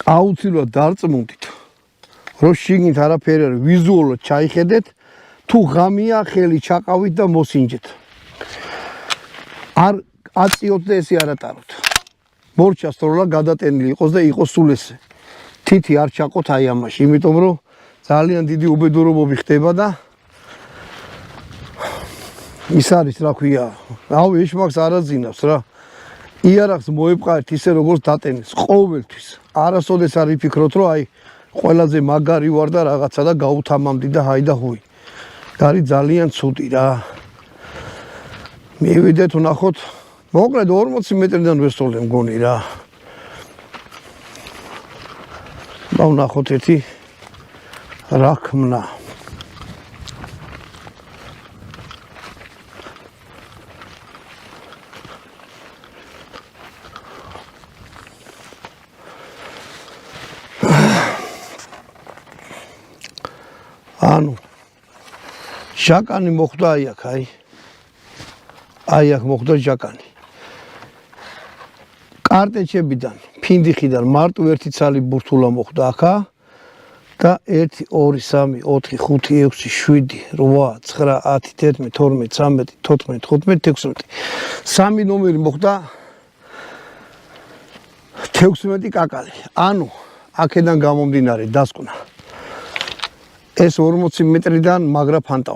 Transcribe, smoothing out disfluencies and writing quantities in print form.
აუცილებლად დარწმუნდით, რომ შიგნით არაფერი არ ვიზუალურად ჩაიხედეთ, თუ ღამია ხელი ჩაყავით და მოსინჯეთ. არ აწიოთ და ესე არ ატაროთ. მორჩა სწორლა გადატენილი იყოს და იყოს სულ ესე. თითი არ ჩაყოთ აი ამაში, იმიტომ რომ ძალიან დიდი უბედურობები ხდება და ის არის რა ქვია, რავი ეშმაკს არაძინავს რა. იარაღს მოეპყარეთ ისე როგორც დატენეს ყოველთვის. არასოდეს არ იფიქროთ რომ აი ყველაზე მაგარი ვარ და რაღაცა და გაუთამამდი და ჰაი და ჰუი. არის ძალიან ცუდი რა. მივიდეთ ვნახოთ, მოკლედ 40 მეტრიდან ვესწოლე მგონი რა. ვნახოთ ერთი რა ქმნა. ანუ ჟაკანი მოხდა აი აქ, აი აქ მოხდა ჟაკანი. კარტეჩებიდან, ფინდიხიდან მარტო ერთი ცალი ბურთულა მოხდა აქა და 1 2 3 4 5 6 7 8 9 10 11 12 13 14 15 16 3 ნომერი მოხდა 16 კაკალი. ანუ აქედან გამომდინარე დასკვნა. ეს 40 მეტრიდან მაგრა ფანტავს.